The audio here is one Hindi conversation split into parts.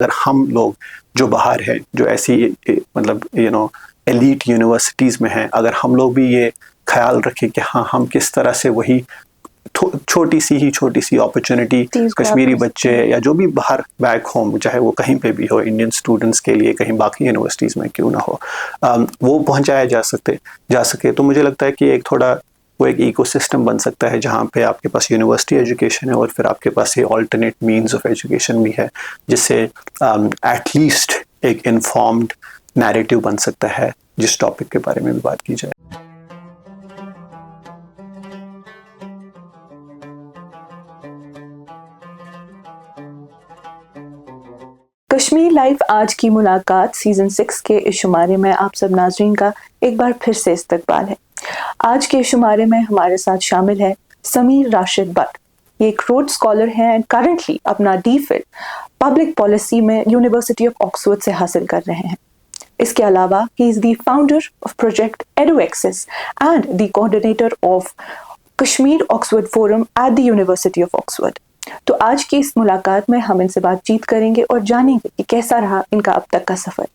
अगर हम लोग जो बाहर हैं, जो ऐसी मतलब एलीट यूनिवर्सिटीज़ में हैं, अगर हम लोग भी ये ख्याल रखें कि हाँ, हम किस तरह से वही छोटी सी अपॉर्चुनिटी कश्मीरी बच्चे या जो भी बाहर बैक होम, चाहे वो कहीं पे भी हो, इंडियन स्टूडेंट्स के लिए कहीं बाकी यूनिवर्सिटीज़ में क्यों ना हो, वो पहुंचाया जा सके। तो मुझे लगता है कि एक थोड़ा वो एक इकोसिस्टम बन सकता है जहाँ पे आपके पास यूनिवर्सिटी एजुकेशन है और फिर आपके पास ये ऑल्टरनेट मीन्स ऑफ एजुकेशन भी है, जिससे एटलीस्ट एक इन्फॉर्म्ड नैरेटिव बन सकता है जिस टॉपिक के बारे में भी बात की जाए। कश्मीर लाइव आज की मुलाकात सीजन 6 के इस शुमारे में आप सब नाजरीन का एक बार फिर से इस्तकबाल है। आज के शुमारे में हमारे साथ शामिल है समीर राशिद बट। ये एक रोड स्कॉलर हैं एंड करंटली अपना DPhil पब्लिक पॉलिसी में यूनिवर्सिटी ऑफ ऑक्सफोर्ड से हासिल कर रहे हैं। इसके अलावा he is the founder of project EduAccess and the coordinator of Kashmir Oxford forum at the university of Oxford. तो आज की इस मुलाकात में हम इनसे बातचीत करेंगे और जानेंगे कि कैसा रहा इनका अब तक का सफर।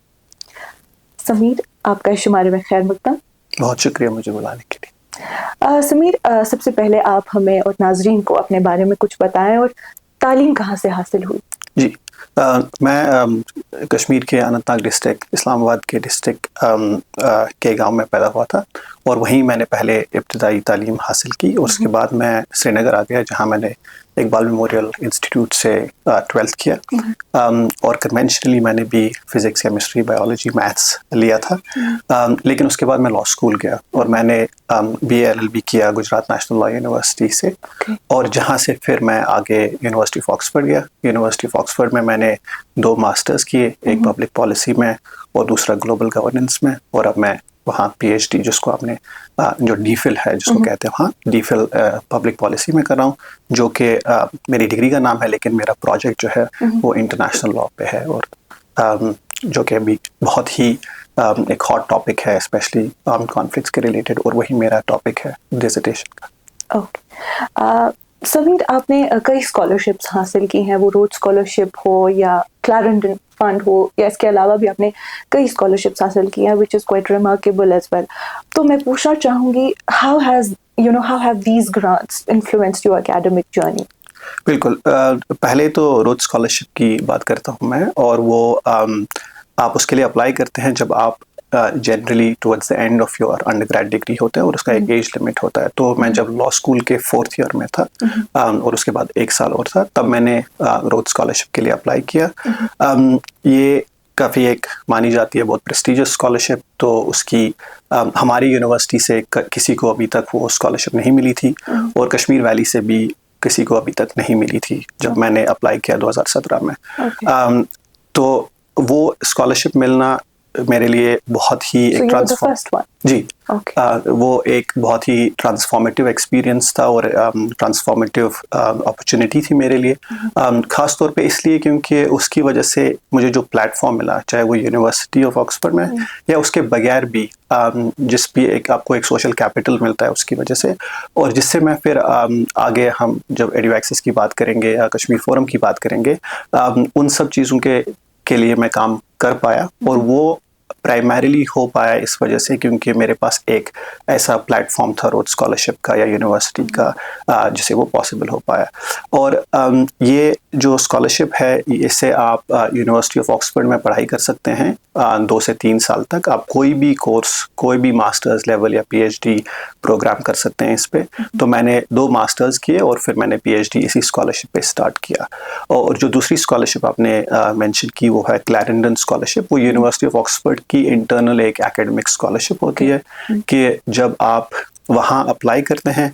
समीर, आपका इस शुमारे में खैर मकदम। बहुत शुक्रिया मुझे बुलाने के लिए। समीर, सबसे पहले आप हमें और नाजरीन को अपने बारे में कुछ बताएं और तालीम कहाँ से हासिल हुई। जी, मैं कश्मीर के अनंतनाग डिस्ट्रिक्ट, इस्लामाबाद के डिस्ट्रिक्ट के गांव में पैदा हुआ था और वहीं मैंने पहले इब्तदाई तालीम हासिल की और उसके बाद मैं श्रीनगर आ गया, जहां मैंने इकबाल मेमोरियल इंस्टीट्यूट से 12th किया। और कन्वेंशनली मैंने भी फिज़िक्स, केमिस्ट्री, बायोलॉजी, मैथ्स लिया था। लेकिन उसके बाद मैं लॉ स्कूल गया और मैंने BA LLB किया गुजरात नेशनल लॉ यूनिवर्सिटी से। और जहाँ से फिर मैं आगे यूनिवर्सिटी ऑफ ऑक्सफोर्ड गया। यूनिवर्सिटी ऑफ ऑक्सफोर्ड में मैंने 2 मास्टर्स किए, एक पब्लिक पॉलिसी में और दूसरा ग्लोबल गवर्नेंस में। और अब मैं वहाँ PhD, जिसको आपने जो DPhil है जिसको कहते हैं, हाँ, DPhil पब्लिक पॉलिसी में कर रहा हूँ, जो कि मेरी डिग्री का नाम है, लेकिन मेरा प्रोजेक्ट जो है वो इंटरनेशनल लॉ पे है और जो कि अभी बहुत ही एक हॉट टॉपिक है, स्पेशली आर्म्ड कॉन्फ्लिक्ट्स के रिलेटेड, और वही मेरा टॉपिक है डिसर्टेशन का। ओके समीर, आपने कई स्कॉलरशिप्स हासिल की हैं, वो रोड स्कॉलरशिप हो या क्लैरेंडन फंड हो या इसके अलावा भी आपने कई स्कॉलरशिप्स हासिल की हैं, which is quite remarkable as well. तो मैं पूछना चाहूँगी, how have these grants influenced your academic journey? बिल्कुल, पहले तो रोड स्कॉलरशिप की बात करता हूँ मैं, और वो आप उसके लिए अप्लाई करते हैं जब आप generally towards the end of your undergrad degree होता है और उसका एक एज लिमिट होता है। तो मैं जब लॉ स्कूल के 4th ईयर में था और उसके बाद 1 साल और था, तब मैंने रोड स्कॉलरशिप के लिए अप्लाई किया। ये काफ़ी एक मानी जाती है बहुत प्रेस्टिजियस स्कॉलरशिप, तो उसकी हमारी यूनिवर्सिटी से किसी को अभी तक वो स्कॉलरशिप नहीं मिली थी और कश्मीर वैली से भी किसी को अभी तक नहीं मिली थी जब मैंने अप्लाई किया 2017 में। तो वो स्कॉलरशिप मिलना मेरे लिए बहुत ही वो एक बहुत ही ट्रांसफॉर्मेटिव एक्सपीरियंस था और ट्रांसफॉर्मेटिव अपॉर्चुनिटी थी मेरे लिए, ख़ास तौर पे इसलिए क्योंकि उसकी वजह से मुझे जो प्लेटफॉर्म मिला, चाहे वो यूनिवर्सिटी ऑफ ऑक्सफोर्ड में या उसके बगैर भी, जिस भी एक आपको एक सोशल कैपिटल मिलता है उसकी वजह से, और जिससे मैं फिर आगे हम जब EduAccess की बात करेंगे या कश्मीर फोरम की बात करेंगे, उन सब चीज़ों के लिए मैं काम कर पाया। और वो प्राइमरीली हो पाया इस वजह से क्योंकि मेरे पास एक ऐसा प्लेटफॉर्म था रोड स्कॉलरशिप का या यूनिवर्सिटी का, जिसे वो पॉसिबल हो पाया। और ये जो स्कॉलरशिप है, इससे आप यूनिवर्सिटी ऑफ ऑक्सफोर्ड में पढ़ाई कर सकते हैं 2 से 3 साल तक। आप कोई भी कोर्स, कोई भी मास्टर्स लेवल या PhD प्रोग्राम कर सकते हैं इस पे। तो मैंने 2 मास्टर्स किए और फिर मैंने PhD इसी स्कॉलरशिप पे स्टार्ट किया। और जो दूसरी स्कॉलरशिप आपने मेंशन की वो है क्लैरेंडन स्कॉलरशिप। वो यूनिवर्सिटी ऑफ ऑक्सफोर्ड की इंटरनल एक एकेडमिक स्कॉलरशिप होती है कि जब आप वहाँ अप्लाई करते हैं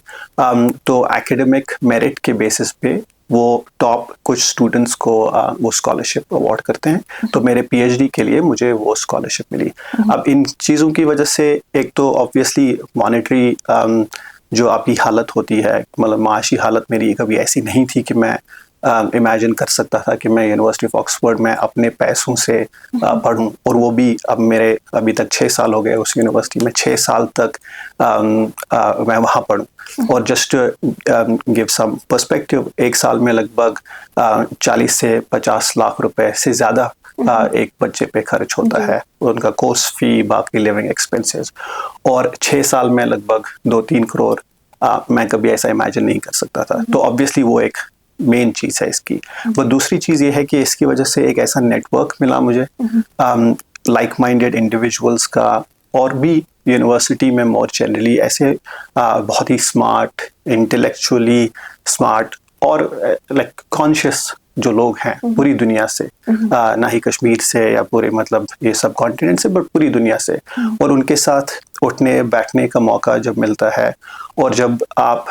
तो एकेडमिक मेरिट के बेसिस पे वो टॉप कुछ स्टूडेंट्स को वो स्कॉलरशिप अवार्ड करते हैं। तो मेरे PhD के लिए मुझे वो स्कॉलरशिप मिली। अब इन चीज़ों की वजह से एक तो ऑब्वियसली मॉनेटरी जो आपकी हालत होती है, मतलब माशी हालत मेरी कभी ऐसी नहीं थी कि मैं इमेजिन कर सकता था कि मैं यूनिवर्सिटी ऑफ ऑक्सफोर्ड में अपने पैसों से पढ़ूं, और वो भी अब मेरे अभी तक 6 साल हो गए उस यूनिवर्सिटी में, 6 साल तक मैं वहाँ पढ़ूं। और जस्ट गिव सम पर्सपेक्टिव, एक साल में लगभग 40 से 50 लाख रुपए से ज़्यादा एक बच्चे पे खर्च होता है, उनका कोर्स फी, बाकी लिविंग एक्सपेंसेस, और 6 साल में लगभग 2-3 करोड़ मैं कभी ऐसा इमेजिन नहीं कर सकता था। तो ऑब्वियसली वो एक मेन चीज़ है इसकी। वो दूसरी चीज़ ये है कि इसकी वजह से एक ऐसा नेटवर्क मिला मुझे लाइक माइंडेड इंडिविजुअल्स का, और भी यूनिवर्सिटी में मोर जनरली ऐसे बहुत ही स्मार्ट, इंटेलेक्चुअली स्मार्ट और लाइक कॉन्शियस जो लोग हैं पूरी दुनिया से, ना ही कश्मीर से या पूरे मतलब ये सब कॉन्टिनेंट से, बट पूरी दुनिया से। और उनके साथ उठने बैठने का मौका जब मिलता है, और जब आप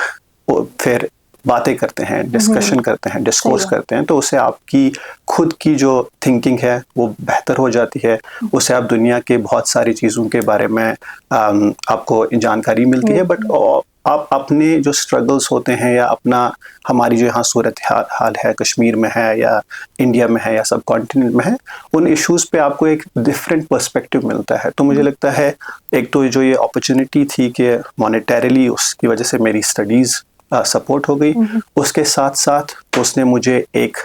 फिर बातें करते हैं, डिस्कशन करते हैं, डिस्कोर्स करते हैं, तो उससे आपकी खुद की जो थिंकिंग है वो बेहतर हो जाती है। उससे आप दुनिया के बहुत सारी चीज़ों के बारे में आपको जानकारी मिलती है। बट आप अपने जो स्ट्रगल्स होते हैं, या अपना हमारी जो यहाँ सूरत हाल है, कश्मीर में है या इंडिया में है या सब कॉन्टिनेंट में है, उन इश्यूज़ पे आपको एक डिफरेंट पर्सपेक्टिव मिलता है। तो मुझे लगता है एक तो जो ये अपॉर्चुनिटी थी कि मॉनेटरीली उसकी वजह से मेरी स्टडीज़ सपोर्ट हो गई, उसके साथ साथ उसने मुझे एक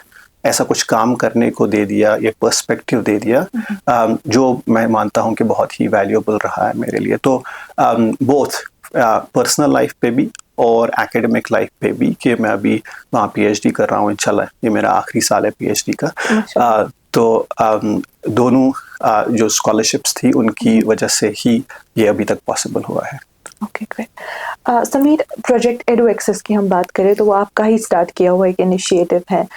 ऐसा कुछ काम करने को दे दिया, ये पर्सपेक्टिव दे दिया जो मैं मानता हूँ कि बहुत ही वैल्यूएबल रहा है मेरे लिए। तो बोथ पर्सनल लाइफ पे भी और एकेडमिक लाइफ पे भी, कि मैं अभी वहाँ पीएचडी कर रहा हूँ, इंशाल्लाह ये मेरा आखिरी साल है पीएचडी का। तो दोनों जो स्कॉलरशिप्स थी उनकी वजह से ही ये अभी तक पॉसिबल हुआ है। Okay, great. Sameer, project Edu Access की हम बात करें तो वो आपका ही स्टार्ट किया हुआ एक इनिशिएटिव है,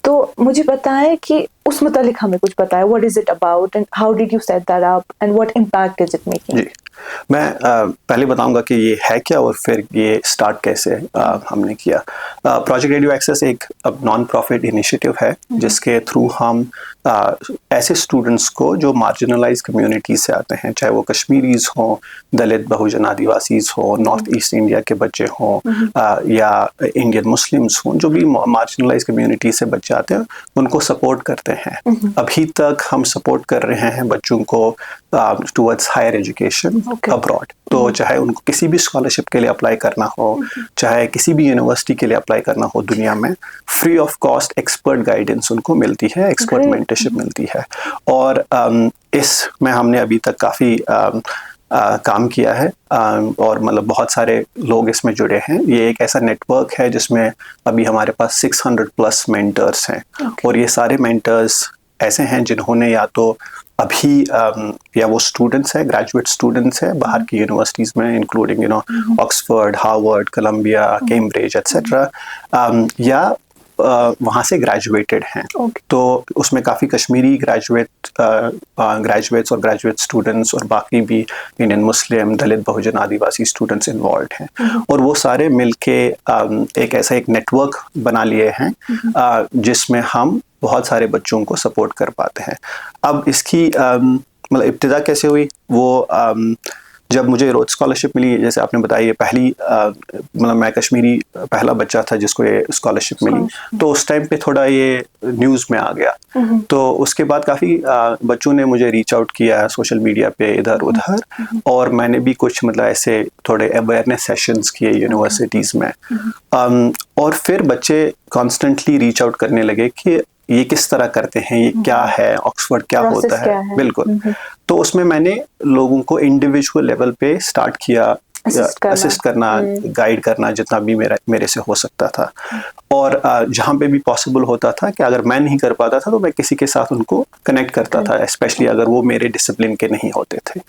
तो मुझे बताएं कि उस मुतालिक हमें कुछ बताएं, what is it about and how did you set that up and what impact is it making? जी, मैं पहले बताऊंगा कि ये है क्या और फिर ये स्टार्ट कैसे हमने किया। प्रोजेक्ट एडू एक्सेस एक नॉन प्रॉफिट इनिशिएटिव है जिसके थ्रू हम ऐसे स्टूडेंट्स को जो मार्जिनलाइज कम्युनिटी से आते हैं, चाहे वो कश्मीरीज हों, दलित बहुजन आदिवासीज हों, नॉर्थ ईस्ट इंडिया के बच्चे हों, या इंडियन मुस्लिम्स हों, जो भी मार्जिनलाइज कम्युनिटी से बच्चे आते हैं, उनको सपोर्ट करते हैं। अभी तक हम सपोर्ट कर रहे हैं बच्चों को टुवर्ड्स हायर एजुकेशन अब्रॉड। तो चाहे उनको किसी भी स्कॉलरशिप के लिए अप्लाई करना हो, चाहे किसी भी यूनिवर्सिटी के लिए अप्लाई करना हो दुनिया में, free of cost expert guidance उनको मिलती है, एक्सपर्ट मेंटरशिप मिलती है। और इसमें हमने अभी तक काफ़ी काम किया है, और मतलब बहुत सारे लोग इसमें जुड़े हैं। ये एक ऐसा नेटवर्क है जिसमें अभी हमारे पास 600+ मेंटर्स हैं। और ये सारे मेंटर्स ऐसे हैं जिन्होंने या तो अभी या वो स्टूडेंट्स हैं, ग्रेजुएट स्टूडेंट्स हैं बाहर की यूनिवर्सिटीज़ में, including Oxford, Harvard, Columbia, Cambridge etcetera, या वहाँ से ग्रेजुएटेड हैं। तो उसमें काफ़ी कश्मीरी ग्रेजुएट्स और ग्रेजुएट स्टूडेंट्स और बाकी भी Indian Muslim, Dalit Bahujan Adivasi students involve हैं। और वो सारे मिलके एक ऐसा एक नेटवर्क बना लिए हैं जिसमें हम बहुत सारे बच्चों को सपोर्ट कर पाते हैं। अब इसकी मतलब इब्तिदा कैसे हुई, वो जब मुझे रोज स्कॉलरशिप मिली, जैसे आपने बताया, ये पहली मतलब मैं कश्मीरी पहला बच्चा था जिसको ये स्कॉलरशिप मिली, तो उस टाइम पे थोड़ा ये न्यूज़ में आ गया। तो उसके बाद काफ़ी बच्चों ने मुझे रीच आउट किया सोशल मीडिया पे इधर उधर, और मैंने भी कुछ मतलब ऐसे थोड़े अवेयरनेस सेशंस किए यूनिवर्सिटीज़ में। और फिर बच्चे कॉन्स्टेंटली रीच आउट करने लगे कि ये किस तरह करते हैं, ये क्या है, ऑक्सफोर्ड क्या होता है। बिल्कुल। तो उसमें मैंने लोगों को इंडिविजुअल लेवल पे स्टार्ट किया, असिस्ट करना, गाइड करना जितना भी मेरे से हो सकता था। और जहाँ पे भी पॉसिबल होता था कि अगर मैं नहीं कर पाता था तो मैं किसी के साथ उनको कनेक्ट करता था, स्पेशली अगर वो मेरे डिसिप्लिन के नहीं होते थे।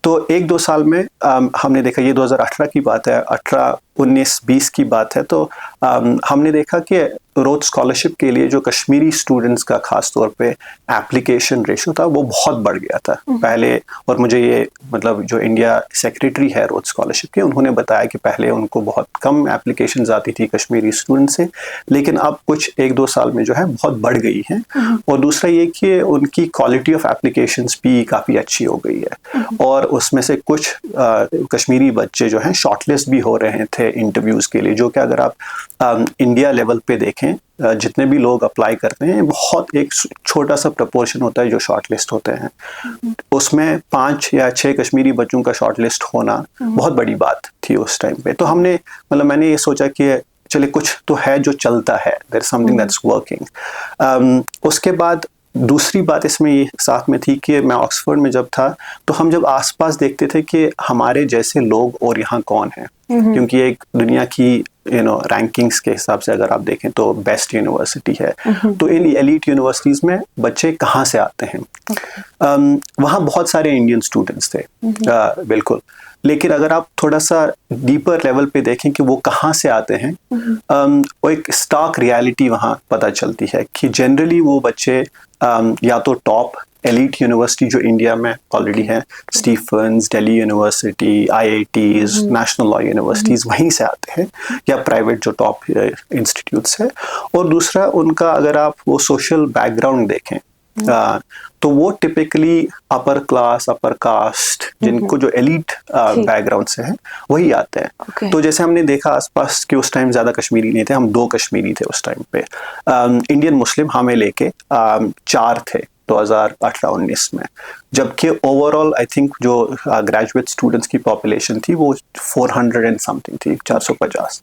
तो 1-2 साल में हमने देखा, ये 2018 की बात है, 18, 19, 20 की बात है, तो हमने देखा कि रोज स्कॉलरशिप के लिए जो कश्मीरी स्टूडेंट्स का खास तौर पे एप्लीकेशन रेशो था वो बहुत बढ़ गया था पहले। और मुझे ये मतलब जो इंडिया सेक्रेटरी है रोज स्कॉलरशिप के, उन्होंने बताया कि पहले उनको बहुत कम एप्लीकेशंस आती थी कश्मीरी स्टूडेंट से, लेकिन अब कुछ 1-2 साल में जो है बहुत बढ़ गई है। और दूसरा ये कि उनकी क्वालिटी ऑफ एप्लीकेशंस भी काफ़ी अच्छी हो गई है, और उसमें से कुछ कश्मीरी बच्चे जो हैं शॉर्टलिस्ट भी हो रहे थे इंटरव्यूज़ के लिए, जो कि अगर आप इंडिया लेवल पे देखें देखें जितने भी लोग अप्लाई करते हैं बहुत एक छोटा सा प्रपोर्शन होता है जो शॉर्ट लिस्ट होते हैं। उसमें 5 या 6 कश्मीरी बच्चों का शॉर्ट लिस्ट होना बहुत बड़ी बात थी उस टाइम पे। तो हमने मतलब मैंने ये सोचा कि चले कुछ तो है जो चलता है, there is something that's working. उसके बाद दूसरी बात इसमें ये साथ में थी कि मैं ऑक्सफोर्ड में जब था तो हम जब आसपास देखते थे कि हमारे जैसे लोग और यहाँ कौन हैं, क्योंकि एक दुनिया की रैंकिंग्स के हिसाब से अगर आप देखें तो बेस्ट यूनिवर्सिटी है, तो इन एलीट यूनिवर्सिटीज़ में बच्चे कहाँ से आते हैं? वहाँ बहुत सारे इंडियन स्टूडेंट्स थे, बिल्कुल, लेकिन अगर आप थोड़ा सा डीपर लेवल पे देखें कि वो कहाँ से आते हैं, वो एक स्टार्क रियलिटी वहाँ पता चलती है कि जनरली वो बच्चे या तो टॉप एलीट यूनिवर्सिटी जो इंडिया में ऑलरेडी है, Stephens, Delhi university, IITs, national law universities, वहीं से आते हैं, या प्राइवेट जो टॉप इंस्टीट्यूट्स है। और दूसरा उनका अगर आप वो सोशल बैकग्राउंड देखें तो वो typically upper class, upper caste, जिनको जो एलीट बैकग्राउंड से हैं वही आते हैं। तो जैसे हमने देखा आसपास कि उस टाइम ज़्यादा कश्मीरी नहीं थे, हम 2 कश्मीरी थे उस टाइम पे, इंडियन मुस्लिम हमें लेके 4 थे 2018-19 में, जबकि ओवरऑल आई थिंक जो ग्रेजुएट स्टूडेंट्स की पॉपुलेशन थी वो 400 एंड समथिंग थी, 450।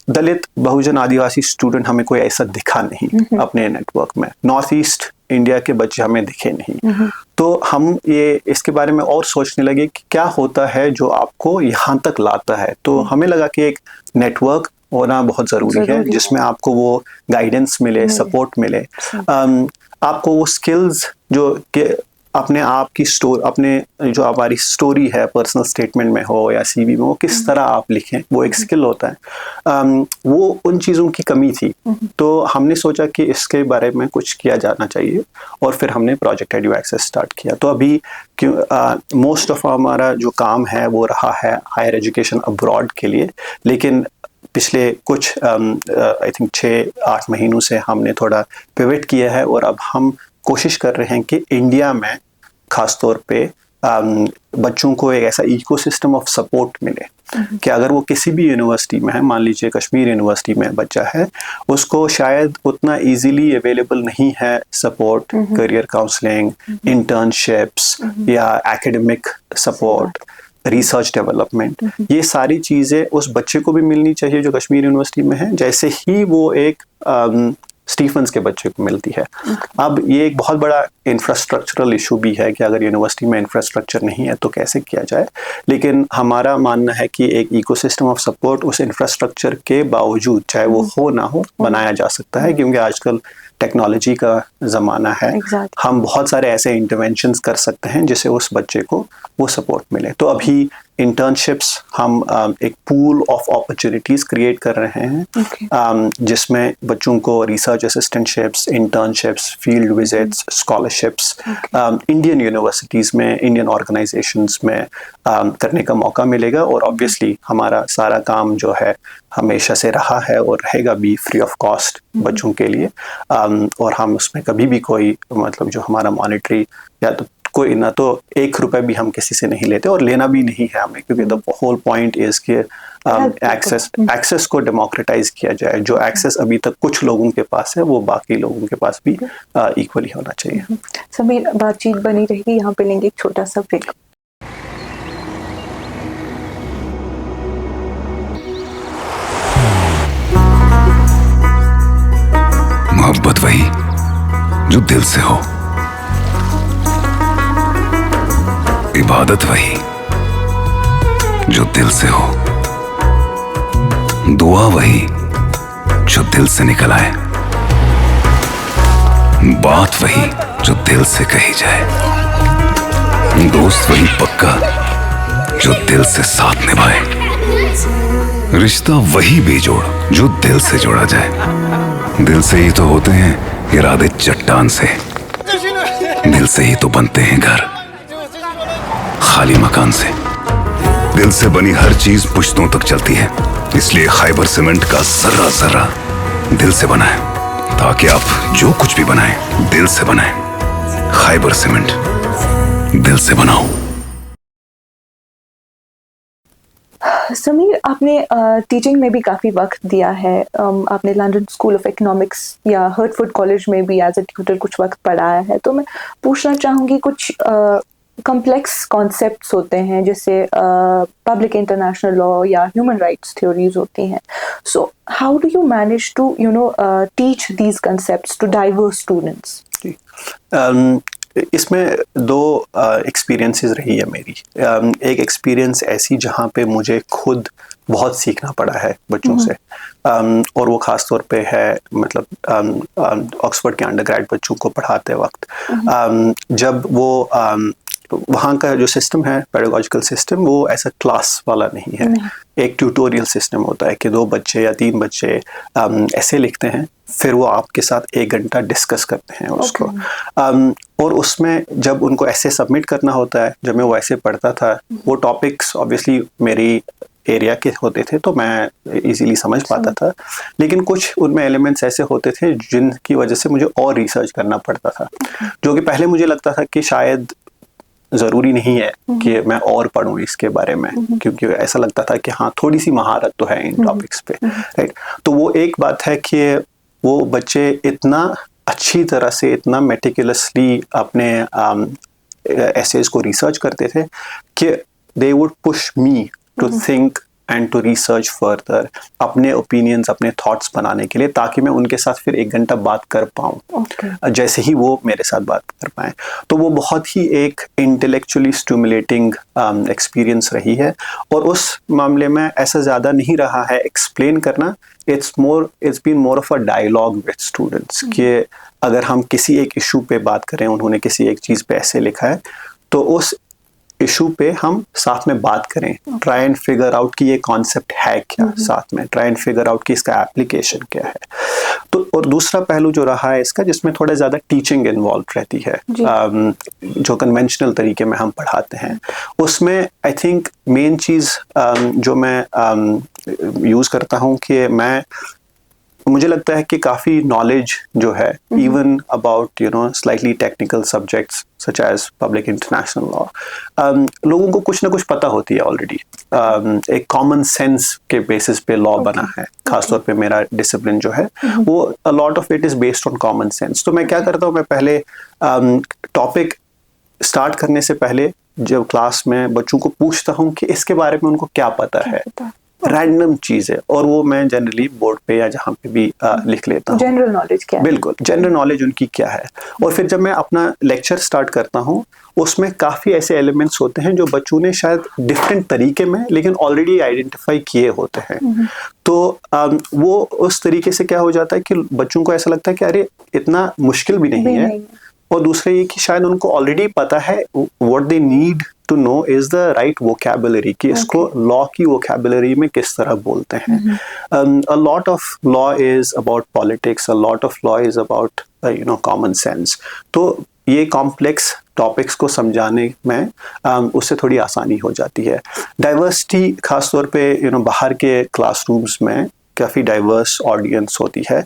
दलित, बहुजन, आदिवासी स्टूडेंट हमें कोई ऐसा दिखा नहीं अपने नेटवर्क में। नॉर्थ ईस्ट इंडिया के बच्चे हमें दिखे नहीं। तो हम ये इसके बारे में और सोचने लगे कि क्या होता है जो आपको यहाँ तक लाता है। तो हमें लगा कि एक नेटवर्क होना बहुत ज़रूरी है जिसमें आपको वो गाइडेंस मिले, सपोर्ट मिले, आपको वो स्किल्स जो कि अपने आप की अपने जो हमारी स्टोरी है पर्सनल स्टेटमेंट में हो या CV में हो, किस तरह आप लिखें, वो एक स्किल होता है। वो उन चीज़ों की कमी थी, तो हमने सोचा कि इसके बारे में कुछ किया जाना चाहिए और फिर हमने प्रोजेक्ट एडू एक्सेस स्टार्ट किया। तो अभी मोस्ट ऑफ हमारा जो काम है वो रहा है हायर एजुकेशन अब्रॉड के लिए, लेकिन पिछले कुछ आई थिंक 6-8 महीनों से हमने थोड़ा पिवट किया है और अब हम कोशिश कर रहे हैं कि इंडिया में खास तौर पे बच्चों को एक ऐसा इकोसिस्टम ऑफ सपोर्ट मिले कि अगर वो किसी भी यूनिवर्सिटी में है, मान लीजिए कश्मीर यूनिवर्सिटी में बच्चा है, उसको शायद उतना इजीली अवेलेबल नहीं है सपोर्ट, करियर काउंसलिंग, इंटर्नशिप्स या एकेडमिक सपोर्ट, रिसर्च डेवलपमेंट, ये सारी चीज़ें उस बच्चे को भी मिलनी चाहिए जो कश्मीर यूनिवर्सिटी में है, जैसे ही वो एक स्टीफन्स के बच्चे को मिलती है। अब ये एक बहुत बड़ा इंफ्रास्ट्रक्चरल इशू भी है कि अगर यूनिवर्सिटी में इंफ्रास्ट्रक्चर नहीं है तो कैसे किया जाए, लेकिन हमारा मानना है कि एक इकोसिस्टम ऑफ सपोर्ट उस इंफ्रास्ट्रक्चर के बावजूद, चाहे वो हो ना हो, बनाया जा सकता है, क्योंकि आजकल टेक्नोलॉजी का ज़माना है। हम बहुत सारे ऐसे इंटरवेंशंस कर सकते हैं जिससे उस बच्चे को वो सपोर्ट मिले। तो अभी इंटर्नशिप्स हम एक पूल ऑफ अपॉर्चुनिटीज़ क्रिएट कर रहे हैं, जिसमें बच्चों को research assistantships, internships, field visits, scholarships Indian universities में, इंडियन ऑर्गेनाइजेशंस में करने का मौका मिलेगा। और ऑब्वियसली हमारा सारा काम जो है हमेशा से रहा है और रहेगा भी फ्री ऑफ कॉस्ट बच्चों के लिए, और हम उसमें कभी भी कोई मतलब जो हमारा मॉनेटरी या तो कोई ना तो 1 रुपए भी हम किसी से नहीं लेते और लेना भी नहीं है हमें, क्योंकि द होल पॉइंट इज कि एक्सेस को डेमोक्रेटाइज किया जाए। जो एक्सेस अभी तक कुछ लोगों के पास है वो बाकी लोगों के पास भी इक्वली होना चाहिए। समीर, बातचीत बनी रहेगी, यहाँ पे लेंगे एक छोटा सा ब्रेक। मोहब्बत वही जो दिल से हो, इबादत वही जो दिल से हो, दुआ वही जो दिल से निकल आए, बात वही जो दिल से कही जाए, दोस्त वही पक्का जो दिल से साथ निभाए, रिश्ता वही बेजोड़ जो दिल से जोड़ा जाए। दिल से ही तो होते हैं इरादे चट्टान से, दिल से ही तो बनते हैं घर खाली मकान से। दिल से बनी हर चीज पुश्तों तक चलती है, इसलिए खैबर सीमेंट का जर्रा जर्रा दिल से बना है, ताकि आप जो कुछ भी बनाएं दिल से बनाएं। खैबर सीमेंट, दिल से बनाओ। समीर, आपने टीचिंग में भी काफ़ी वक्त दिया है। आपने लंदन स्कूल ऑफ इकोनॉमिक्स या हर्टफोर्ड कॉलेज में भी एज ए ट्यूटर कुछ वक्त पढ़ाया है, तो मैं पूछना चाहूँगी कुछ कॉम्प्लेक्स कॉन्सेप्ट्स होते हैं जैसे पब्लिक इंटरनेशनल लॉ या ह्यूमन राइट्स थ्योरीज होती हैं। So how do you manage to teach these concepts to diverse students? इसमें दो एक्सपीरियंसेस रही है मेरी। एक एक्सपीरियंस ऐसी जहाँ पे मुझे खुद बहुत सीखना पड़ा है बच्चों से, और वो ख़ास तौर पे है मतलब ऑक्सफोर्ड के अंडरग्रेड बच्चों को पढ़ाते वक्त, जब वो वहाँ का जो सिस्टम है, पेडागोजिकल सिस्टम, वो ऐसा क्लास वाला नहीं है। एक ट्यूटोरियल सिस्टम होता है कि 2 बच्चे या 3 बच्चे ऐसे लिखते हैं, फिर वो आपके साथ 1 घंटा डिस्कस करते हैं उसको। और उसमें जब उनको ऐसे सबमिट करना होता है, जब मैं वो ऐसे पढ़ता था, वो टॉपिक्स ऑब्वियसली मेरी एरिया के होते थे तो मैं इजीली समझ पाता था, लेकिन कुछ उनमें एलिमेंट्स ऐसे होते थे जिनकी वजह से मुझे और रिसर्च करना पड़ता था, जो कि पहले मुझे लगता था कि शायद ज़रूरी नहीं है कि मैं और पढ़ूं इसके बारे में, क्योंकि ऐसा लगता था कि हाँ थोड़ी सी महारत तो है इन टॉपिक्स पे, राइट। तो वो एक बात है कि वो बच्चे इतना अच्छी तरह से, इतना मेटिकुलसली अपने एसेज को रिसर्च करते थे कि they would push me to think and to research further, अपने ओपिनियंस, अपने थॉट्स बनाने के लिए, ताकि मैं उनके साथ फिर 1 घंटा बात कर पाऊँ, जैसे ही वो मेरे साथ बात कर पाएँ। तो वो बहुत ही एक इंटेलेक्चुअली स्टिमुलेटिंग एक्सपीरियंस रही है, और उस मामले में ऐसा ज़्यादा नहीं रहा है एक्सप्लेन करना। It's been more of a dialogue with students कि अगर हम किसी एक इशू पे बात करें, उन्होंने किसी एक चीज़ पे ऐसे लिखा है, तो उस इशू पे हम साथ में बात करें, ट्राई एंड फिगर आउट कि ये कॉन्सेप्ट है क्या, साथ में ट्राई एंड फिगर आउट कि इसका एप्लीकेशन क्या है। तो और दूसरा पहलू जो रहा है इसका, जिसमें थोड़ा ज़्यादा टीचिंग इन्वॉल्व रहती है, जो कन्वेंशनल तरीके में हम पढ़ाते हैं, उसमें आई थिंक मेन चीज़ जो मैं यूज़ करता हूँ कि मुझे लगता है कि काफ़ी नॉलेज जो है, even about slightly technical subjects such as public international law, लोगों को कुछ ना कुछ पता होती है ऑलरेडी। एक कॉमन सेंस के बेसिस पे लॉ बना है, खासतौर पे मेरा डिसिप्लिन जो है वो अ lot of it is based on common sense. तो मैं क्या करता हूँ, मैं पहले टॉपिक स्टार्ट करने से पहले जब क्लास में बच्चों को पूछता हूँ कि इसके बारे में उनको क्या पता है, रैंडम चीज है, और वो मैं जनरली बोर्ड पे या जहाँ पे भी लिख लेता हूँ। जनरल नॉलेज क्या है? बिल्कुल, जनरल नॉलेज उनकी क्या है। और फिर जब मैं अपना लेक्चर स्टार्ट करता हूँ, उसमें काफ़ी ऐसे एलिमेंट्स होते हैं जो बच्चों ने शायद डिफरेंट तरीके में लेकिन ऑलरेडी आइडेंटिफाई किए होते हैं। तो वो उस तरीके से क्या हो जाता है कि बच्चों को ऐसा लगता है कि अरे इतना मुश्किल भी नहीं है। और दूसरा ये कि शायद उनको ऑलरेडी पता है what they need to know is the right vocabulary, कि इसको लॉ की वोकैबुलरी में किस तरह बोलते हैं। अ lot of law is about politics, a lot of law is about common sense. तो ये कॉम्प्लेक्स टॉपिक्स को समझाने में उससे थोड़ी आसानी हो जाती है। डाइवर्सिटी खासतौर पे बाहर के क्लासरूम्स में काफ़ी डाइवर्स ऑडियंस होती है,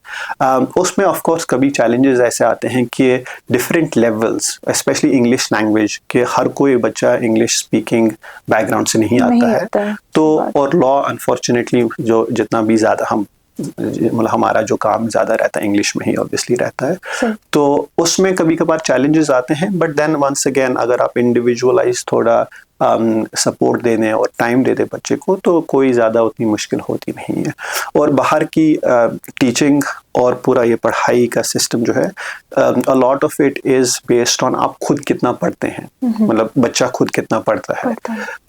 उसमें ऑफ कोर्स कभी चैलेंजेस ऐसे आते हैं कि different levels, specially English language, के हर कोई बच्चा इंग्लिश स्पीकिंग बैकग्राउंड से नहीं आता है। तो और लॉ अनफॉर्चुनेटली जो जितना भी ज़्यादा हम मतलब हमारा जो काम ज़्यादा रहता है इंग्लिश में ही ऑब्वियसली रहता है, तो उसमें कभी कभार चैलेंजेस आते हैं। बट देन वंस अगेन अगर आप इंडिविजुअलाइज थोड़ा सपोर्ट देने और टाइम दे दे बच्चे को, तो कोई ज़्यादा उतनी मुश्किल होती नहीं है। और बाहर की टीचिंग और पूरा ये पढ़ाई का सिस्टम जो है, अ lot of it is based on आप खुद कितना पढ़ते हैं, मतलब बच्चा खुद कितना पढ़ता है।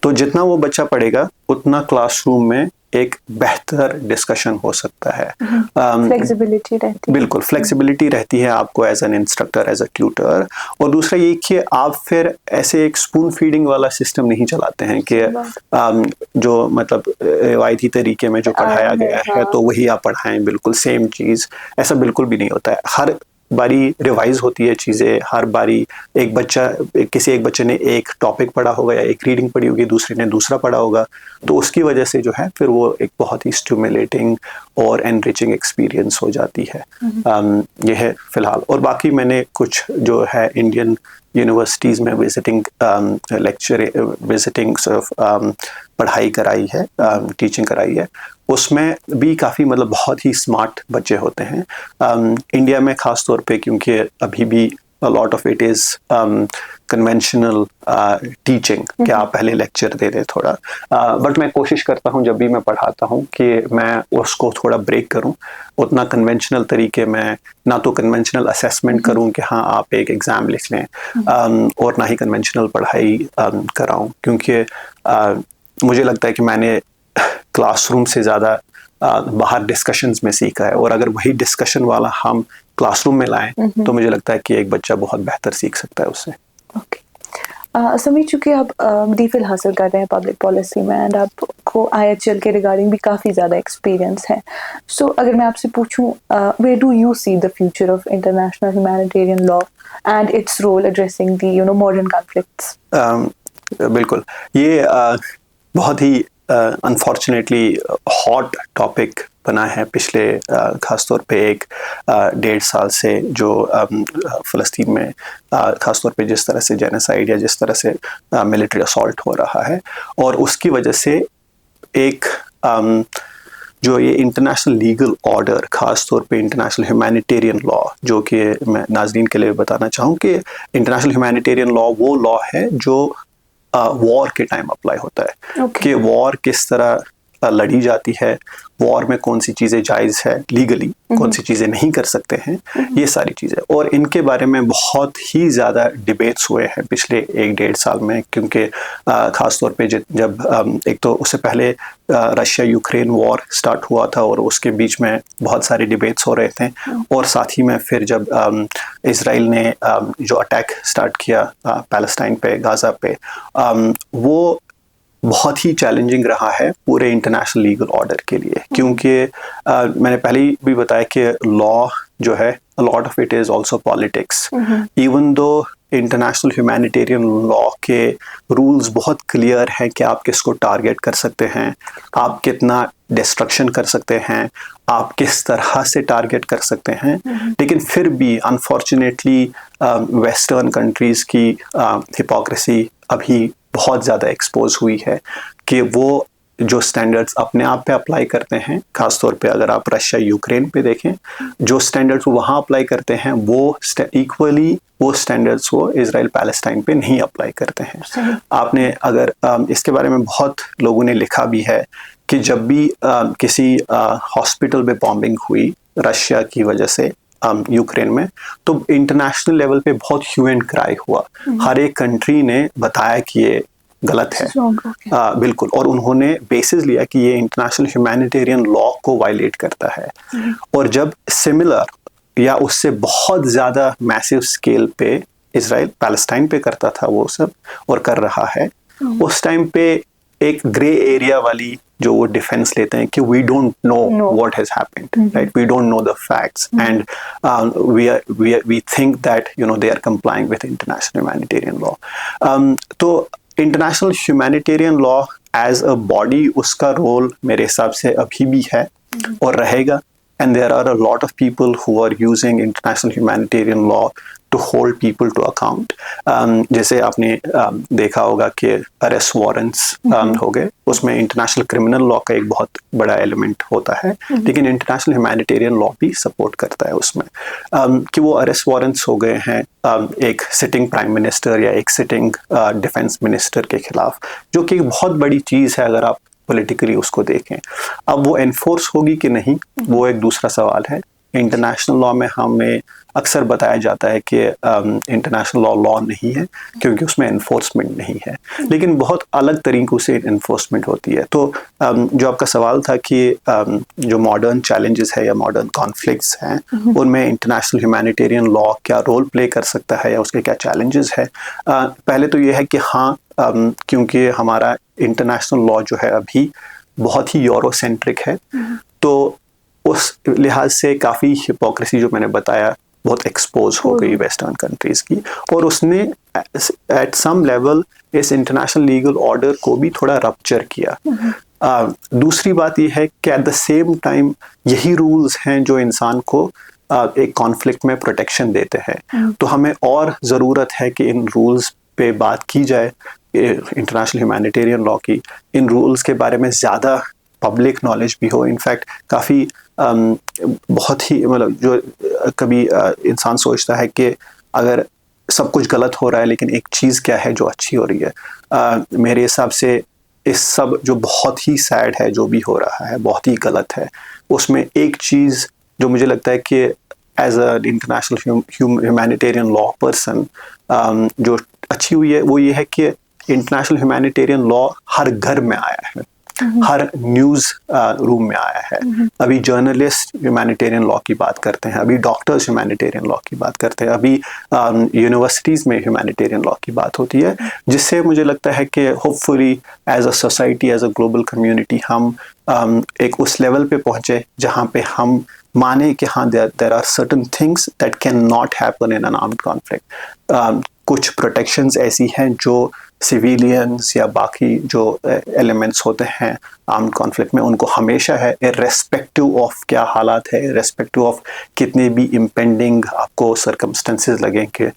तो जितना वो बच्चा पढ़ेगा उतना क्लासरूम में एक बेहतर डिस्कशन हो सकता है। फ्लेक्सिबिलिटी रहती है, बिल्कुल फ्लेक्सिबिलिटी रहती है आपको as an instructor, as a tutor. और दूसरा ये कि आप फिर ऐसे एक स्पून फीडिंग वाला सिस्टम नहीं चलाते हैं कि जो मतलब रिवायती तरीके में जो पढ़ाया गया है तो वही आप पढ़ाएं, बिल्कुल सेम चीज़, ऐसा बिल्कुल भी नहीं होता है। हर बारी रिवाइज होती है चीज़ें, हर बारी किसी एक बच्चे ने एक टॉपिक पढ़ा होगा या एक रीडिंग पढ़ी होगी, दूसरे ने दूसरा पढ़ा होगा, तो उसकी वजह से जो है फिर वो एक बहुत ही स्टिमुलेटिंग और एनरिचिंग एक्सपीरियंस हो जाती है। ये है फ़िलहाल। और बाकी मैंने कुछ जो है इंडियन यूनिवर्सिटीज़ में विजिटिंग पढ़ाई कराई है, टीचिंग कराई है। उसमें भी काफ़ी मतलब बहुत ही स्मार्ट बच्चे होते हैं। इंडिया में ख़ास तौर पे क्योंकि अभी भी a lot of it is conventional teaching कि आप पहले लेक्चर दे दें थोड़ा, बट मैं कोशिश करता हूँ जब भी मैं पढ़ाता हूँ कि मैं उसको थोड़ा ब्रेक करूँ। उतना कन्वेंशनल तरीके में ना तो कन्वेंशनल असेसमेंट करूँ कि हाँ आप एक एग्ज़ाम लिख लें, और ना ही कन्वेंशनल पढ़ाई कराऊँ, क्योंकि मुझे लगता है कि मैंने क्लासरूम से ज़्यादा बाहर डिस्कशंस में सीखा है, और अगर वही डिस्कशन वाला हम क्लासरूम में लाएं तो मुझे लगता है कि एक बच्चा बहुत बेहतर सीख सकता है उससे। ओके समीर, चूँकि आप डीफिल हासिल कर रहे हैं पब्लिक पॉलिसी में एंड आपको IHL के रिगार्डिंग भी काफ़ी ज़्यादा एक्सपीरियंस है, सो अगर मैं आपसे पूछूं where do you see the future of international humanitarian law and its role addressing the modern conflicts? बिल्कुल, ये बहुत ही अनफॉर्चुनेटली हॉट टॉपिक बना है पिछले ख़ासतौर पे 1-1.5 साल से, जो फ़लस्तीन में ख़ासतौर पे जिस तरह से जेनोसाइड या जिस तरह से मिलिट्री असॉल्ट हो रहा है, और उसकी वजह से एक जो ये इंटरनेशनल लीगल ऑर्डर, ख़ास तौर पे इंटरनेशनल ह्यूमैनिटेरियन लॉ, जो कि मैं नाज़रीन के लिए बताना चाहूँ कि इंटरनेशनल ह्यूमैनिटेरियन लॉ वो लॉ है जो वॉर के टाइम अप्लाई होता है। कि वॉर किस तरह लड़ी जाती है, वॉर में कौन सी चीज़ें जायज़ है लीगली, कौन सी चीज़ें नहीं कर सकते हैं, ये सारी चीज़ें, और इनके बारे में बहुत ही ज़्यादा डिबेट्स हुए हैं पिछले 1-1.5 साल में। क्योंकि ख़ास तौर पे जब एक तो उससे पहले रशिया यूक्रेन वॉर स्टार्ट हुआ था और उसके बीच में बहुत सारे डिबेट्स हो रहे थे, और साथ ही में फिर जब इज़राइल ने जो अटैक स्टार्ट किया पैलेस्टाइन पे, गाज़ा पे, वो बहुत ही चैलेंजिंग रहा है पूरे इंटरनेशनल लीगल ऑर्डर के लिए। क्योंकि मैंने पहले ही भी बताया कि लॉ जो है, a lot of it is also politics. Even though international humanitarian law के रूल्स बहुत क्लियर हैं कि आप किसको टारगेट कर सकते हैं, आप कितना डिस्ट्रक्शन कर सकते हैं, आप किस तरह से टारगेट कर सकते हैं, लेकिन फिर भी अनफॉर्चुनेटली वेस्टर्न कंट्रीज़ की हिपोक्रेसी अभी बहुत ज़्यादा एक्सपोज हुई है कि वो जो स्टैंडर्ड्स अपने आप पे अप्लाई करते हैं, ख़ास तौर पे अगर आप रशिया यूक्रेन पे देखें, जो स्टैंडर्ड्स वहाँ अप्लाई करते हैं वो इक्वली वो स्टैंडर्ड्स वो इज़राइल पैलेस्टाइन पे नहीं अप्लाई करते हैं। आपने अगर इसके बारे में बहुत लोगों ने लिखा भी है कि जब भी किसी हॉस्पिटल में बॉम्बिंग हुई रशिया की वजह से यूक्रेन में, तो इंटरनेशनल लेवल पे बहुत ह्यू एंड क्राई हुआ। हर एक कंट्री ने बताया कि ये गलत है, बिल्कुल, और उन्होंने बेसिस लिया कि ये इंटरनेशनल ह्यूमैनिटेरियन लॉ को वायलेट करता है। और जब सिमिलर या उससे बहुत ज़्यादा मैसिव स्केल पे इज़राइल पैलेस्टाइन पे करता था वो सब और कर रहा है, उस टाइम पे एक ग्रे एरिया वाली जो वो डिफेंस लेते हैं कि we don't know what has happened, right, we don't know the facts and we think that they are complying with international humanitarian law. तो international humanitarian law as a body, उसका रोल मेरे हिसाब से अभी भी है और रहेगा, and there are a lot of people who are using international humanitarian law to hold people to account. जैसे आपने देखा होगा कि अरेस्ट वारंट्स हो गए, उसमें इंटरनेशनल क्रिमिनल लॉ का एक बहुत बड़ा एलिमेंट होता है, लेकिन इंटरनेशनल ह्यूमैनिटेरियन लॉ भी सपोर्ट करता है उसमें, कि वो अरेस्ट वारंट्स हो गए हैं एक सिटिंग प्राइम मिनिस्टर या एक सिटिंग डिफेंस मिनिस्टर के खिलाफ, जो कि एक बहुत बड़ी चीज़ है अगर आप पॉलिटिकली उसको देखें। अब वो एनफोर्स होगी कि नहीं, वो एक दूसरा सवाल है। इंटरनेशनल लॉ में हमें अक्सर बताया जाता है कि इंटरनेशनल लॉ नहीं है क्योंकि उसमें एनफोर्समेंट नहीं है, लेकिन बहुत अलग तरीक़ों से एनफोर्समेंट होती है। तो जो आपका सवाल था कि जो मॉडर्न चैलेंजेस है या मॉडर्न कॉन्फ्लिक्ट्स हैं, उनमें इंटरनेशनल ह्यूमैनिटेरियन लॉ क्या रोल प्ले कर सकता है या उसके क्या चैलेंजेस है। पहले तो ये है कि हाँ, क्योंकि हमारा इंटरनेशनल लॉ जो है अभी बहुत ही यूरोसेंट्रिक है, तो उस लिहाज से काफ़ी हिपोक्रेसी जो मैंने बताया बहुत एक्सपोज हो गई वेस्टर्न कंट्रीज की, और उसने एट सम लेवल इस इंटरनेशनल लीगल ऑर्डर को भी थोड़ा रप्चर किया। दूसरी बात ये है कि एट द सेम टाइम यही रूल्स हैं जो इंसान को एक कॉन्फ्लिक्ट में प्रोटेक्शन देते हैं। तो हमें और ज़रूरत है कि इन रूल्स पे बात की जाए, इंटरनेशनल ह्यूमैनिटेरियन लॉ की, इन रूल्स के बारे में ज़्यादा पब्लिक नॉलेज भी हो। इनफैक्ट काफ़ी बहुत ही मतलब जो कभी इंसान सोचता है कि अगर सब कुछ गलत हो रहा है लेकिन एक चीज़ क्या है जो अच्छी हो रही है। मेरे हिसाब से इस सब जो बहुत ही सैड है जो भी हो रहा है, बहुत ही गलत है, उसमें एक चीज़ जो मुझे लगता है कि as a international humanitarian law person जो अच्छी हुई है वो ये है कि इंटरनेशनल ह्यूमैनिटेरियन लॉ हर घर में आया है, हर न्यूज़ रूम में आया है। अभी जर्नलिस्ट ह्यूमैनिटेरियन लॉ की बात करते हैं, अभी डॉक्टर्स ह्यूमैनिटेरियन लॉ की बात करते हैं, अभी यूनिवर्सिटीज़ में ह्यूमैनिटेरियन लॉ की बात होती है, जिससे मुझे लगता है कि hopefully as a society, as a global community हम एक उस लेवल पे पहुँचे जहाँ पे हम माने कि हाँ there are certain things that can not happen in an armed conflict. कुछ प्रोटेक्शंस ऐसी हैं जो सिविलियंस या बाकी जो एलिमेंट्स होते हैं आर्म्ड कॉन्फ्लिक्ट में उनको हमेशा है, इर्रेस्पेक्टिव ऑफ क्या हालात है, इर्रेस्पेक्टिव ऑफ कितने भी इम्पेंडिंग आपको सर्कमस्टेंसेस लगें कि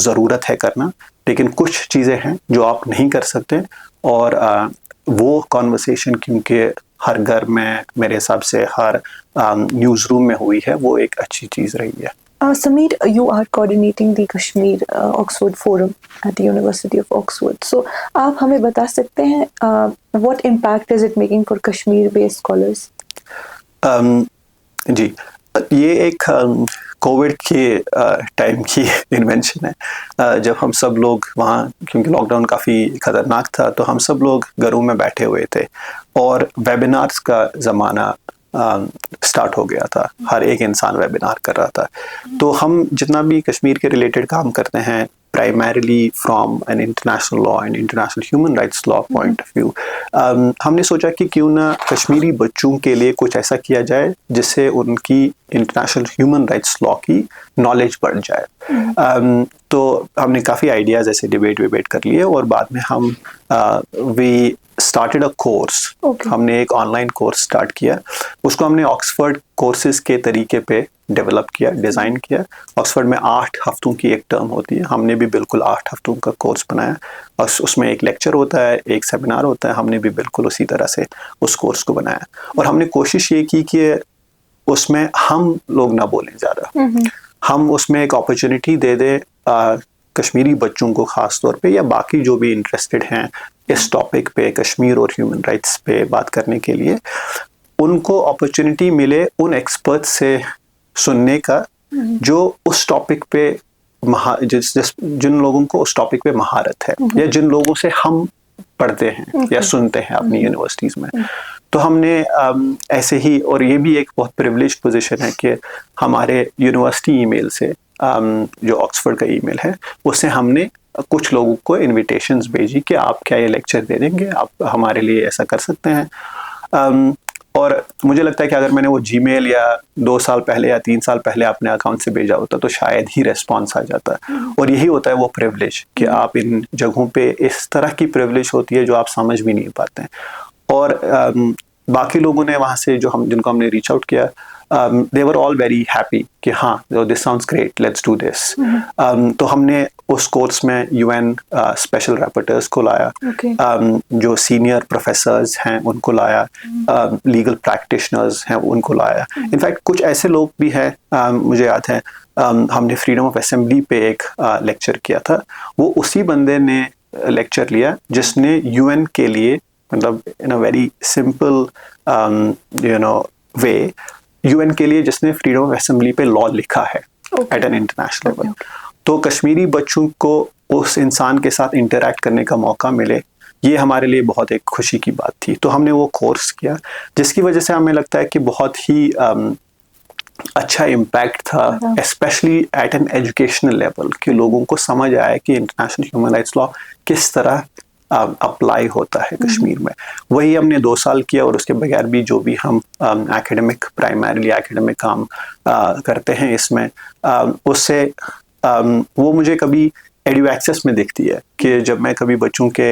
ज़रूरत है करना, लेकिन कुछ चीज़ें हैं जो आप नहीं कर सकते। और वो कॉन्वर्सेशन क्योंकि हर घर में मेरे हिसाब से हर न्यूज़ रूम में हुई है, वो एक अच्छी चीज़ रही है। Sameer, you are coordinating the Kashmir Oxford Forum at the University of Oxford. So, आप हमें बता सकते हैं what impact is it making for Kashmir-based scholars? जी, ये एक कोविड के टाइम की इन्वेंशन है। जब हम सब लोग वहाँ, क्योंकि लॉकडाउन काफ़ी ख़तरनाक था, तो हम सब लोग घरों में बैठे हुए थे और वेबिनार्स का ज़माना स्टार्ट हो गया था, हर एक इंसान वेबिनार कर रहा था। तो हम जितना भी कश्मीर के रिलेटेड काम करते हैं, primarily from an international law and international human rights law point of view, हमने सोचा कि क्यों ना कश्मीरी बच्चों के लिए कुछ ऐसा किया जाए जिससे उनकी इंटरनेशनल ह्यूमन राइट्स लॉ की नॉलेज बढ़ जाए। तो हमने काफ़ी आइडियाज़ ऐसे डिबेट कर लिए और बाद में हम वी स्टार्टेड अ कोर्स। हमने एक ऑनलाइन कोर्स स्टार्ट किया, उसको हमने ऑक्सफोर्ड कोर्सेज के तरीके पे डेवलप किया, डिज़ाइन किया। ऑक्सफोर्ड में 8 हफ्तों की एक टर्म होती है, हमने भी बिल्कुल 8 हफ्तों का कोर्स बनाया और उसमें एक लेक्चर होता है, एक सेमिनार होता है, हमने भी बिल्कुल उसी तरह से उस कोर्स को बनाया। और हमने कोशिश ये की कि उसमें हम लोग ना बोलें ज़्यादा, हम उसमें एक अपॉर्चुनिटी दे दें कश्मीरी बच्चों को ख़ास तौर पे, या बाकी जो भी इंटरेस्टेड हैं इस टॉपिक पे, कश्मीर और ह्यूमन राइट्स पे बात करने के लिए, उनको अपॉर्चुनिटी मिले उन एक्सपर्ट से सुनने का जो उस टॉपिक पे जिन लोगों को उस टॉपिक पे महारत है, या जिन लोगों से हम पढ़ते हैं या सुनते हैं अपनी यूनिवर्सिटीज़ में। तो हमने ऐसे ही, और ये भी एक बहुत प्रिविलेज्ड पोजीशन है कि हमारे यूनिवर्सिटी ईमेल से, जो ऑक्सफोर्ड का ईमेल है, उससे हमने कुछ लोगों को इनविटेशंस भेजी कि आप क्या ये लेक्चर दे देंगे, आप हमारे लिए ऐसा कर सकते हैं। और मुझे लगता है कि अगर मैंने वो जीमेल या 2 साल पहले या 3 साल पहले अपने अकाउंट से भेजा होता तो शायद ही रेस्पॉन्स आ जाता। और यही होता है वो प्रिविलेज कि आप इन जगहों पे, इस तरह की प्रिविलेज होती है जो आप समझ भी नहीं पाते हैं। और बाकी लोगों ने वहाँ से जिनको हमने रीच आउट किया, they were all very happy कि हाँ, this sounds great, let's do this। तो हमने उस कोर्स में UN स्पेशल रैपर्टर्स को लाया, जो सीनियर प्रोफेसर्स हैं उनको लाया, लीगल प्रैक्टिशनर्स हैं उनको लाया। इनफैक्ट कुछ ऐसे लोग भी हैं, मुझे याद है हमने फ्रीडम ऑफ असेंबली पे एक लेक्चर किया था, वो उसी बंदे ने लेक्चर लिया जिसने UN के लिए, मतलब in a very simple way, UN के लिए जिसने फ्रीडम ऑफ असेंबली पे लॉ लिखा है एट एन इंटरनेशनल लेवल। तो कश्मीरी बच्चों को उस इंसान के साथ इंटरैक्ट करने का मौका मिले, ये हमारे लिए बहुत एक खुशी की बात थी। तो हमने वो कोर्स किया, जिसकी वजह से हमें लगता है कि बहुत ही अच्छा इम्पैक्ट था, specially at an educational level, कि लोगों को समझ आया कि इंटरनेशनल ह्यूमन राइट्स लॉ किस तरह अप्लाई होता है कश्मीर में। वही हमने 2 साल किया, और उसके बगैर भी जो भी हम एकेडमिक, प्राइमरीली एकेडमिक काम करते हैं इसमें, उससे वो मुझे कभी एडू एक्सेस में दिखती है कि जब मैं कभी बच्चों के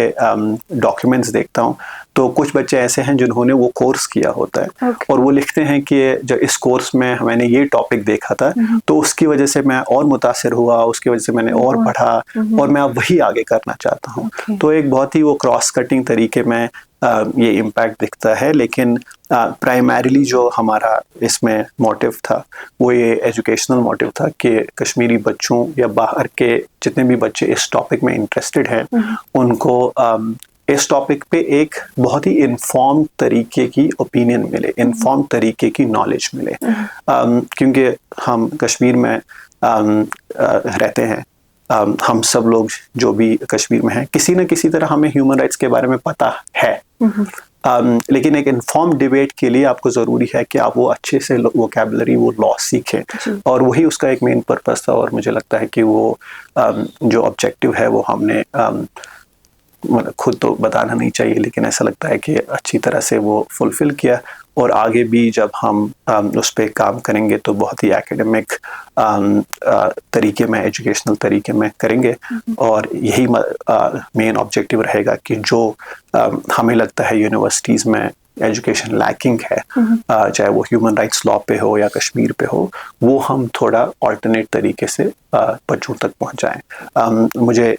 डॉक्यूमेंट्स देखता हूँ तो कुछ बच्चे ऐसे हैं जिन्होंने वो कोर्स किया होता है और वो लिखते हैं कि जब इस कोर्स में मैंने ये टॉपिक देखा था तो उसकी वजह से मैं और मुतासिर हुआ, उसकी वजह से मैंने और पढ़ा और मैं अब वही आगे करना चाहता हूँ। तो एक बहुत ही वो क्रॉस कटिंग तरीके में ये इम्पैक्ट दिखता है, लेकिन प्राइमरीली जो हमारा इसमें मोटिव था वो ये एजुकेशनल मोटिव था कि कश्मीरी बच्चों या बाहर के जितने भी बच्चे इस टॉपिक में इंटरेस्टेड हैं उनको इस टॉपिक पे एक बहुत ही इन्फॉर्म्ड तरीके की ओपिनियन मिले, इन्फॉर्म्ड तरीके की नॉलेज मिले। क्योंकि हम कश्मीर में रहते हैं, हम सब लोग जो भी कश्मीर में हैं किसी न किसी तरह हमें ह्यूमन राइट्स के बारे में पता है, लेकिन एक इन्फॉर्म्ड डिबेट के लिए आपको ज़रूरी है कि आप वो अच्छे से वोकैबुलरी, वो लॉ सीखें, और वही उसका एक मेन पर्पस था। और मुझे लगता है कि वो जो ऑब्जेक्टिव है वो हमने खुद तो बताना नहीं चाहिए, लेकिन ऐसा लगता है कि अच्छी तरह से वो फुलफिल किया। और आगे भी जब हम उस पर काम करेंगे तो बहुत ही एकेडमिक तरीके में, एजुकेशनल तरीके में करेंगे, और यही मेन ऑब्जेक्टिव रहेगा कि जो हमें लगता है यूनिवर्सिटीज़ में एजुकेशन लैकिंग है, चाहे वो ह्यूमन राइट्स लॉ पे हो या कश्मीर पे हो, वो हम थोड़ा ऑल्टरनेट तरीके से बच्चों तक पहुंचाएं। मुझे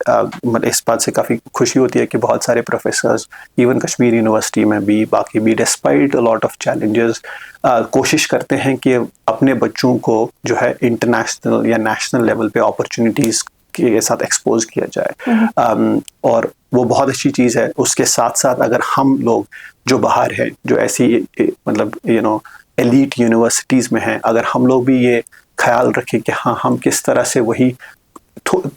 इस बात से काफ़ी खुशी होती है कि बहुत सारे प्रोफेसर्स इवन कश्मीर यूनिवर्सिटी में भी, बाकी भी, despite a lot of challenges कोशिश करते हैं कि अपने बच्चों को जो है इंटरनेशनल या नेशनल लेवल पे अपॉर्चुनिटीज़ के साथ एक्सपोज किया जाए, और वो बहुत अच्छी चीज़ है। उसके साथ साथ अगर हम लोग जो बाहर हैं, जो ऐसी मतलब एलीट यूनिवर्सिटीज़ में हैं, अगर हम लोग भी ये ख्याल रखें कि हाँ, हम किस तरह से वही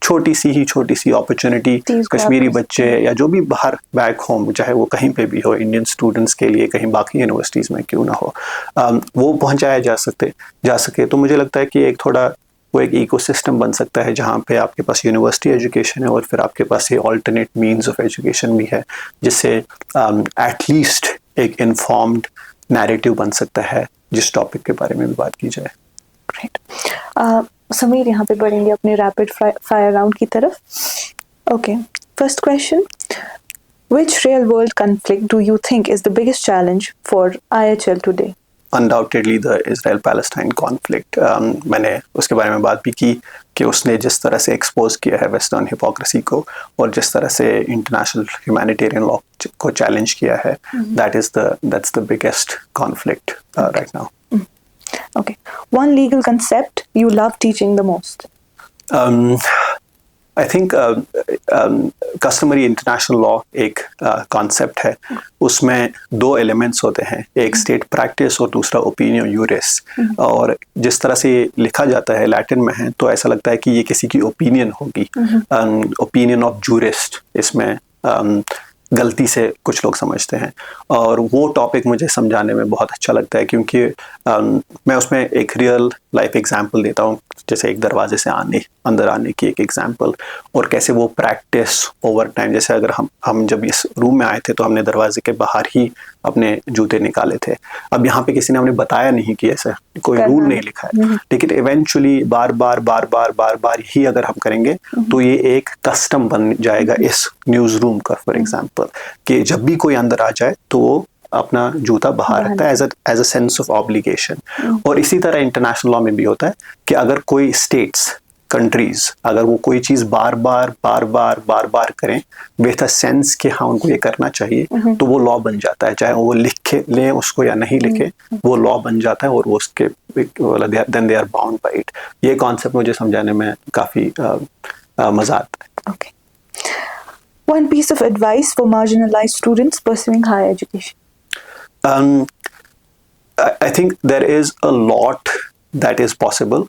छोटी सी अपॉर्चुनिटी कश्मीरी बच्चे या जो भी बाहर बैक होम, चाहे वो कहीं पे भी हो, इंडियन स्टूडेंट्स के लिए कहीं बाकी यूनिवर्सिटीज़ में क्यों ना हो, वो पहुँचाया जा सके। तो मुझे लगता है कि एक थोड़ा वो एक इकोसिस्टम बन सकता है जहाँ पे आपके पास यूनिवर्सिटी एजुकेशन है और फिर आपके पास ये ऑल्टरनेट मीन्स ऑफ एजुकेशन भी है, जिससे एटलीस्ट एक इन्फॉर्म्ड नैरेटिव बन सकता है जिस टॉपिक के बारे में भी बात की जाए। ग्रेट। समीर, यहाँ पे बढ़ेंगे अपने रैपिड फायर राउंड की तरफ। Okay, first question, which real world conflict do you think is the biggest challenge for IHL today? Undoubtedly the Israel Palestine conflict. मैंने उसके बारे में बात भी की कि उसने जिस तरह से एक्सपोज किया है वेस्टर्न हिपोक्रेसी को और जिस तरह से इंटरनेशनल ह्यूमैनिटेरियन लॉ को चैलेंज किया है, that's the biggest conflict right now. Okay, one legal concept you love teaching the most? I think customary international law एक कॉन्सेप्ट है। उसमें दो एलिमेंट्स होते हैं, एक स्टेट प्रैक्टिस और दूसरा ओपिनियन यूरिस। और जिस तरह से लिखा जाता है लैटिन में है, तो ऐसा लगता है कि ये किसी की ओपिनियन होगी, ओपिनियन ऑफ जूरिस्ट। इसमें गलती से कुछ लोग समझते हैं, और वो टॉपिक मुझे समझाने में बहुत अच्छा लगता है, क्योंकि मैं उसमें एक रियल लाइफ एग्जांपल देता हूँ, जैसे एक दरवाजे से अंदर आने की एक एग्जांपल, और कैसे वो प्रैक्टिस ओवर टाइम, जैसे अगर हम जब इस रूम में आए थे तो हमने दरवाजे के बाहर ही अपने जूते निकाले थे। अब यहाँ पे किसी ने हमें बताया नहीं कि ऐसा कोई रूल नहीं लिखा है, लेकिन इवेंचुअली बार बार ही अगर हम करेंगे तो ये एक कस्टम बन जाएगा इस न्यूज़ रूम का, फॉर एग्जांपल, कि जब भी कोई अंदर आ जाए तो वो अपना जूता बाहर रखता है as a sense of obligation. और इसी तरह इंटरनेशनल लॉ में भी होता है कि अगर कोई स्टेट्स, कंट्रीज, अगर वो कोई चीज बार बार करें विथ अ सेंस कि हाँ उनको ये करना चाहिए, तो वो लॉ बन जाता है। चाहे वो लिखे लें उसको या नहीं लिखे, वो लॉ बन जाता है, और वो उसके then they are bound by it. ये कॉन्सेप्ट मुझे समझाने में काफी मजा आता है। Okay. One piece of advice for marginalized students pursuing higher education? I think there is a lot that is possible.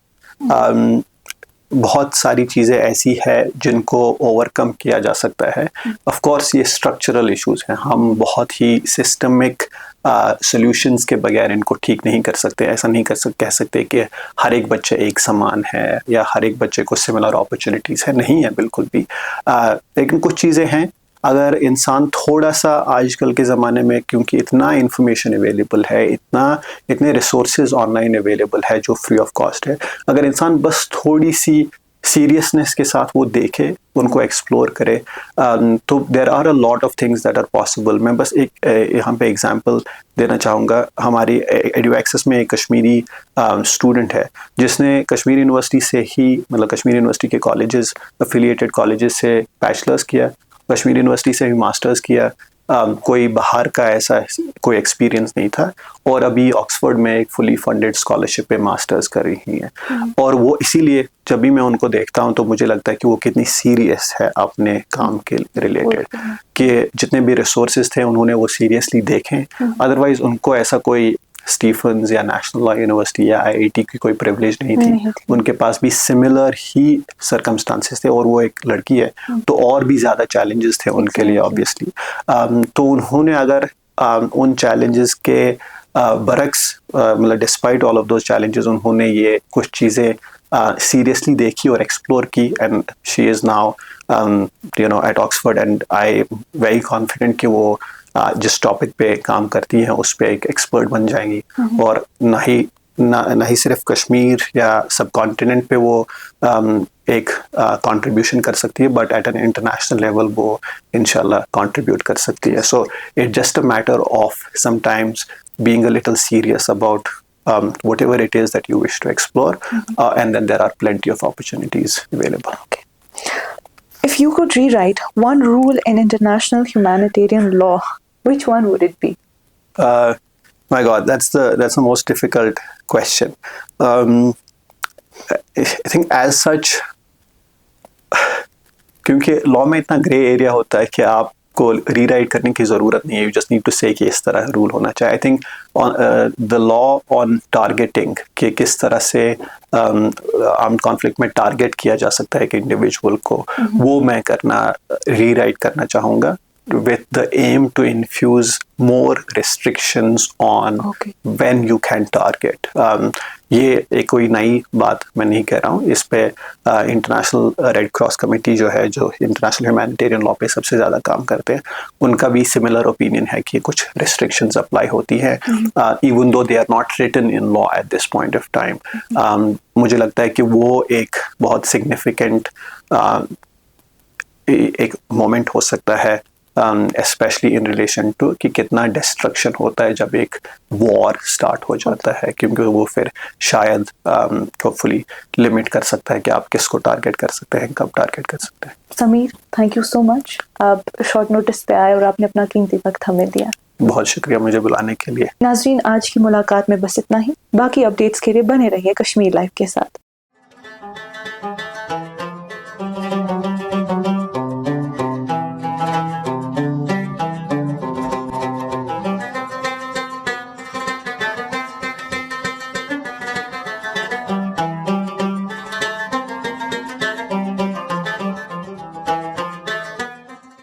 बहुत सारी चीज़ें ऐसी है जिनको ओवरकम किया जा सकता है। ऑफ कोर्स ये स्ट्रक्चरल इश्यूज हैं, हम बहुत ही सिस्टमिक सॉल्यूशंस के बगैर इनको ठीक नहीं कर सकते। ऐसा नहीं कह सकते कि हर एक बच्चे एक समान है या हर एक बच्चे को सिमिलर अपॉर्चुनिटीज़ है, नहीं है बिल्कुल भी। लेकिन कुछ चीज़ें हैं, अगर इंसान थोड़ा सा आजकल के ज़माने में, क्योंकि इतना इन्फॉर्मेशन अवेलेबल है, इतने रिसोर्सेज ऑनलाइन अवेलेबल है जो फ्री ऑफ कॉस्ट है, अगर इंसान बस थोड़ी सी सीरियसनेस के साथ वो देखे, उनको एक्सप्लोर करे। तो there are a lot of things that are possible. मैं बस एक यहाँ पे एग्जांपल देना चाहूँगा। हमारी एडू एक्सेस में एक कश्मीरी स्टूडेंट है जिसने कश्मीर यूनिवर्सिटी से ही, मतलब कश्मीर यूनिवर्सिटी के कॉलेजेस, एफिलिएटेड कॉलेजेस से बैचलर्स किया, कश्मीर यूनिवर्सिटी से भी मास्टर्स किया। कोई बाहर का ऐसा कोई एक्सपीरियंस नहीं था, और अभी ऑक्सफोर्ड में एक फुली फंडेड स्कॉलरशिप पे मास्टर्स कर रही हैं। और वो इसीलिए जब भी मैं उनको देखता हूँ तो मुझे लगता है कि वो कितनी सीरियस है अपने काम के रिलेटेड, कि जितने भी रिसोर्सेज थे उन्होंने वो सीरियसली देखें। अदरवाइज उनको ऐसा कोई स्टीफन्स या नेशनल लॉ यूनिवर्सिटी या आईआईटी की कोई प्रिविलेज नहीं थी। उनके पास भी सिमिलर ही सर्कमस्टांसेस थे, और वो एक लड़की है तो और भी ज़्यादा चैलेंजेस थे उनके लिए ऑब्वियसली। तो उन्होंने अगर उन चैलेंजेस के बरक्स, मतलब despite all of those challenges, उन्होंने ये कुछ चीज़ें सीरियसली देखी और एक्सप्लोर की, and she is now at Oxford, and I am very confident कि वो जिस टॉपिक पे काम करती हैं उस पे एक एक्सपर्ट बन जाएंगी। और ना ही सिर्फ कश्मीर या सब कॉन्टिनेंट पे वो एक कंट्रीब्यूशन कर सकती है, but at an international level वो इंशाल्लाह कंट्रीब्यूट कर सकती है। So it just a matter of sometimes being a little serious about whatever it is that you wish to explore, and then there are plenty of opportunities available. Okay. If you could rewrite one rule in international humanitarian law, which one would it be? My God, that's the most difficult question. I think as such, क्योंकि लॉ में इतना ग्रे एरिया होता है कि आप को रीराइट करने की ज़रूरत नहीं है। यू जस्ट नीड टू से कि इस तरह रूल होना चाहिए। I think the law on targeting, कि किस तरह से आर्म्ड कॉन्फ्लिक्ट में टारगेट किया जा सकता है एक इंडिविजुअल को, वो मैं रीराइट करना चाहूँगा, with the aim to infuse more restrictions on when you can target. ये एक कोई नई बात मैं नहीं कह रहा हूँ। इस पे इंटरनेशनल रेड क्रॉस कमेटी जो है, जो इंटरनेशनल ह्यूमैनिटेरियन लॉ पे सबसे ज़्यादा काम करते हैं, उनका भी सिमिलर ओपिनियन है कि कुछ रिस्ट्रिक्शंस अप्लाई होती हैं, even though they are not written in law at this point of time. मुझे लगता है कि वो एक बहुत सिग्निफिकेंट एक मोमेंट हो सकता है, especially in relation to कि कितना डिस्ट्रक्शन होता है जब एक वॉर स्टार्ट हो जाता है, क्योंकि वो फिर शायद होपफुली लिमिट कर सकता है कि आप किसको टारगेट कर सकते हैं, कब टारगेट कर सकते हैं। Sameer, thank you so much, आप शॉर्ट नोटिस पे आए और आपने अपना कीमती वक्त हमें दिया। बहुत शुक्रिया मुझे बुलाने के लिए। नाज़रीन, आज की मुलाकात में बस इतना ही। बाकी अपडेट्स के लिए बने रहिए कश्मीर लाइव के साथ।